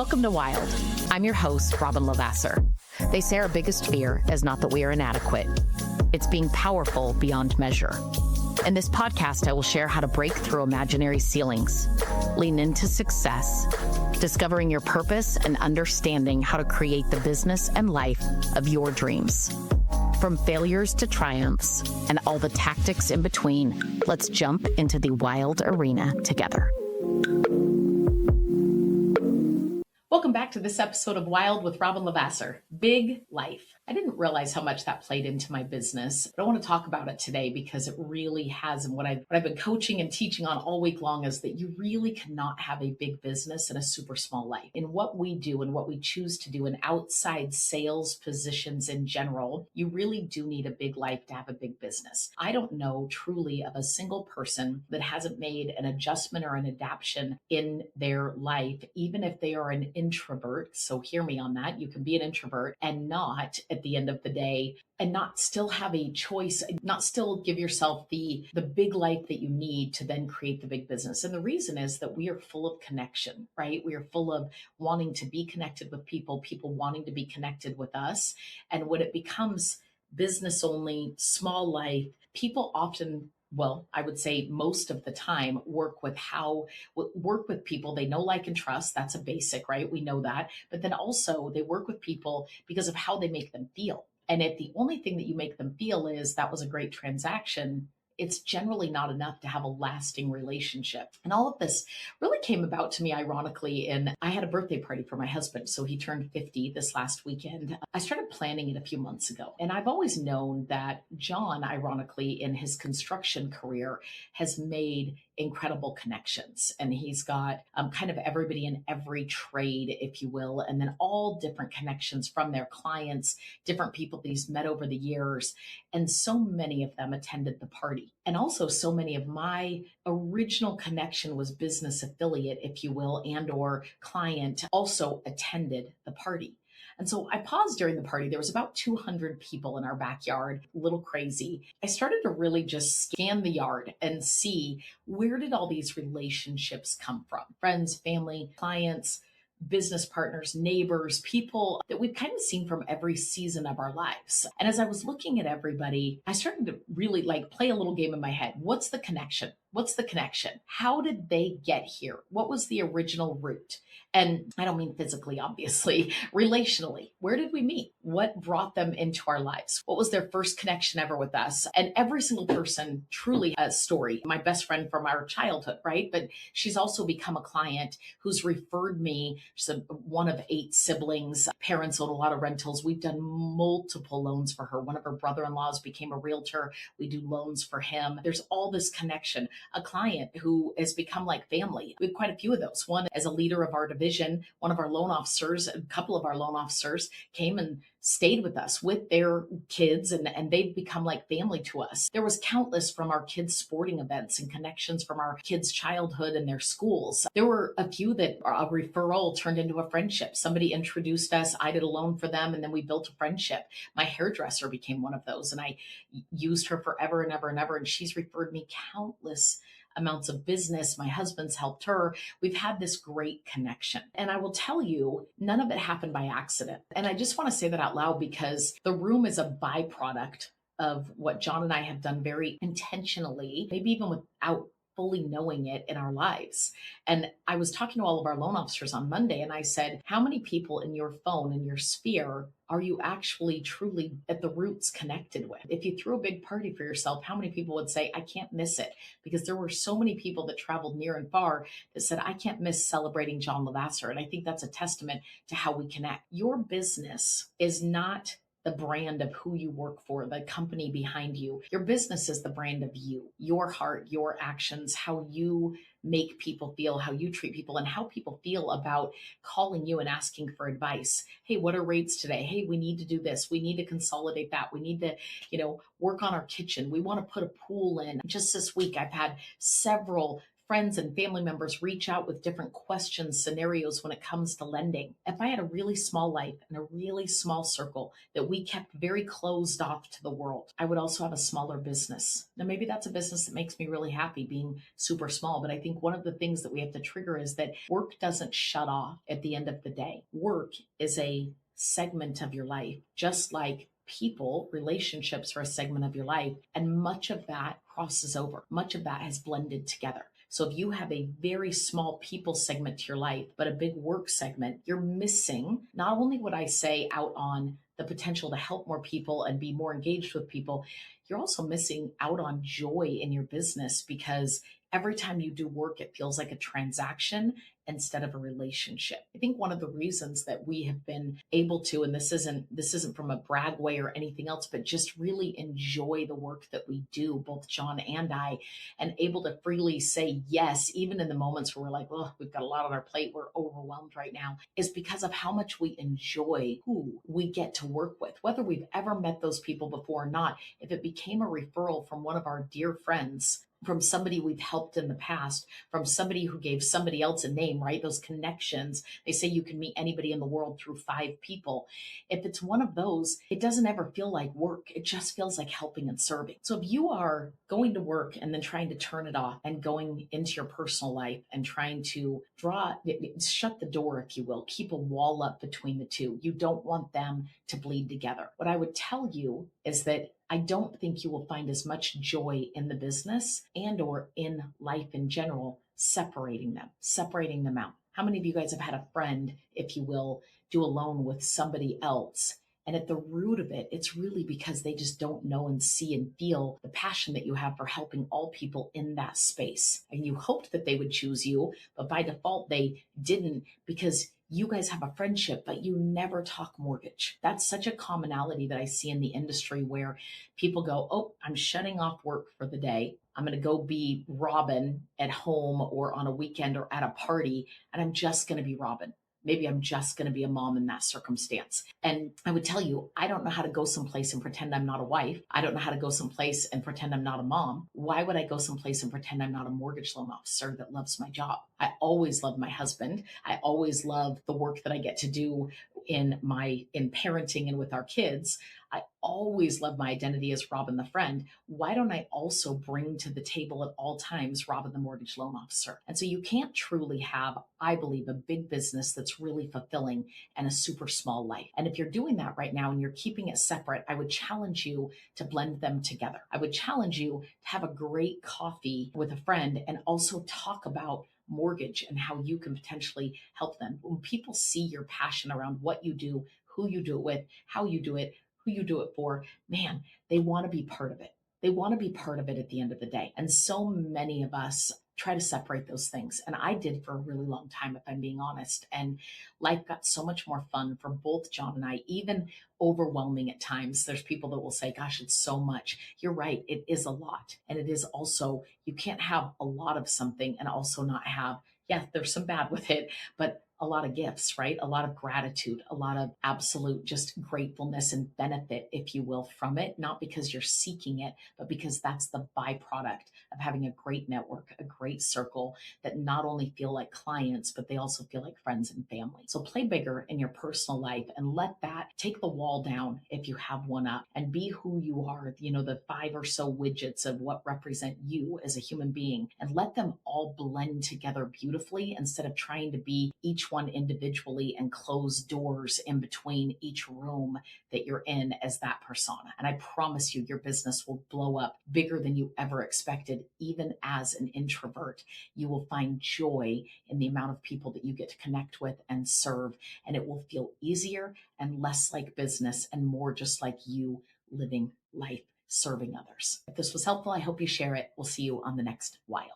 Welcome to Wild. I'm your host, Robin Lavasser. They say our biggest fear is not that we are inadequate. It's being powerful beyond measure. In this podcast, I will share how to break through imaginary ceilings, lean into success, discovering your purpose, and understanding how to create the business and life of your dreams. From failures to triumphs and all the tactics in between, let's jump into the wild arena together. Welcome back to this episode of Wild with Robin Lavasser. Big life. I didn't realize how much that played into my business, but I want to talk about it today because it really has. And what I've been coaching and teaching on all week long is that you really cannot have a big business and a super small life. In what we do and what we choose to do in outside sales positions in general, you really do need a big life to have a big business. I don't know truly of a single person that hasn't made an adjustment or an adaptation in their life, even if they are an introvert. So hear me on that. You can be an introvert and not at the end of the day and not still have a choice, not still give yourself the big life that you need to then create the big business. And the reason is that we are full of connection, right? We are full of wanting to be connected with people wanting to be connected with us. And when it becomes business only, small life, people often, well, I would say most of the time, work with people they know, like, and trust. That's a basic, right? We know that. But then also they work with people because of how they make them feel. And if the only thing that you make them feel is that was a great transaction, it's generally not enough to have a lasting relationship. And all of this really came about to me, ironically, and I had a birthday party for my husband. So he turned 50 this last weekend. I started planning it a few months ago. And I've always known that John, ironically, in his construction career, has made incredible connections. And he's got kind of everybody in every trade, if you will, and then all different connections from their clients, different people that he's met over the years. And so many of them attended the party. And also so many of my original connection was business affiliate, if you will, and or client also attended the party. And so I paused during the party. There was about 200 people in our backyard, a little crazy. I started to really just scan the yard and see, where did all these relationships come from? Friends, family, clients, business partners, neighbors, people that we've kind of seen from every season of our lives. And as I was looking at everybody, I started to really play a little game in my head. What's the connection? What's the connection? How did they get here? What was the original root? And I don't mean physically, obviously, relationally. Where did we meet? What brought them into our lives? What was their first connection ever with us? And every single person truly has a story. My best friend from our childhood, right? But she's also become a client who's referred me. She's one of 8 siblings. Parents own a lot of rentals. We've done multiple loans for her. One of her brother-in-laws became a realtor. We do loans for him. There's all this connection. A client who has become like family. We have quite a few of those. One as a leader of our division, one of our loan officers, a couple of our loan officers came and stayed with us with their kids, and they've become like family to us. There was countless from our kids' sporting events and connections from our kids' childhood and their schools. There were a few that a referral turned into a friendship. Somebody introduced us, I did a loan for them, and then we built a friendship. My hairdresser became one of those, and I used her forever and ever and ever, and she's referred me countless amounts of business. My husband's helped her. We've had this great connection. And I will tell you, none of it happened by accident. And I just want to say that out loud because the room is a byproduct of what John and I have done very intentionally, maybe even without fully knowing it in our lives. And I was talking to all of our loan officers on Monday, and I said, how many people in your phone, in your sphere, are you actually truly at the roots connected with? If you threw a big party for yourself, how many people would say, I can't miss it? Because there were so many people that traveled near and far that said, I can't miss celebrating John Lavasser. And I think that's a testament to how we connect. Your business is not the brand of who you work for, the company behind you. Your business is the brand of you, your heart, your actions, how you make people feel, how you treat people, and how people feel about calling you and asking for advice. Hey, what are rates today? Hey, we need to do this. We need to consolidate that. We need to, work on our kitchen. We want to put a pool in. Just this week, I've had several friends and family members reach out with different questions, scenarios when it comes to lending. If I had a really small life and a really small circle that we kept very closed off to the world, I would also have a smaller business. Now, maybe that's a business that makes me really happy being super small, but I think one of the things that we have to trigger is that work doesn't shut off at the end of the day. Work is a segment of your life, just like people, relationships are a segment of your life. And much of that crosses over, much of that has blended together. So if you have a very small people segment to your life, but a big work segment, you're missing not only what I say out on the potential to help more people and be more engaged with people, you're also missing out on joy in your business because every time you do work, it feels like a transaction instead of a relationship. I think one of the reasons that we have been able to, and this isn't from a brag way or anything else, but just really enjoy the work that we do, both John and I, and able to freely say yes, even in the moments where we're like, well, we've got a lot on our plate, we're overwhelmed right now, is because of how much we enjoy who we get to work with, whether we've ever met those people before or not. If it became a referral from one of our dear friends, from somebody we've helped in the past, from somebody who gave somebody else a name, right? Those connections. They say you can meet anybody in the world through 5 people. If it's one of those, it doesn't ever feel like work. It just feels like helping and serving. So if you are going to work and then trying to turn it off and going into your personal life and trying to shut the door, if you will, keep a wall up between the two, you don't want them to bleed together. What I would tell you is that I don't think you will find as much joy in the business and or in life in general separating them out. How many of you guys have had a friend, if you will, do a loan with somebody else? And at the root of it, it's really because they just don't know and see and feel the passion that you have for helping all people in that space. And you hoped that they would choose you, but by default, they didn't because you guys have a friendship, but you never talk mortgage. That's such a commonality that I see in the industry where people go, oh, I'm shutting off work for the day. I'm going to go be Robin at home or on a weekend or at a party, and I'm just going to be Robin. Maybe I'm just going to be a mom in that circumstance. And I would tell you, I don't know how to go someplace and pretend I'm not a wife. I don't know how to go someplace and pretend I'm not a mom. Why would I go someplace and pretend I'm not a mortgage loan officer that loves my job? I always love my husband. I always love the work that I get to do in parenting and with our kids. I always love my identity as Robin the friend. Why don't I also bring to the table at all times Robin the mortgage loan officer? And so you can't truly have, I believe, a big business that's really fulfilling and a super small life. And if you're doing that right now and you're keeping it separate, I would challenge you to blend them together. I would challenge you to have a great coffee with a friend and also talk about mortgage and how you can potentially help them. When people see your passion around what you do, who you do it with, how you do it, who you do it for, man, they want to be part of it. They want to be part of it at the end of the day. And so many of us try to separate those things. And I did for a really long time, if I'm being honest. And life got so much more fun for both John and I, even overwhelming at times. There's people that will say, gosh, it's so much. You're right. It is a lot. And it is also, you can't have a lot of something and also not have, yeah, there's some bad with it, but a lot of gifts, right? A lot of gratitude, a lot of absolute just gratefulness and benefit, if you will, from it, not because you're seeking it, but because that's the byproduct of having a great network, a great circle that not only feel like clients, but they also feel like friends and family. So play bigger in your personal life and let that take the wall down if you have one up and be who you are, the 5 or so widgets of what represent you as a human being, and let them all blend together beautifully instead of trying to be each one individually and close doors in between each room that you're in as that persona. And I promise you, your business will blow up bigger than you ever expected. Even as an introvert, you will find joy in the amount of people that you get to connect with and serve. And it will feel easier and less like business and more just like you living life, serving others. If this was helpful, I hope you share it. We'll see you on the next Wild.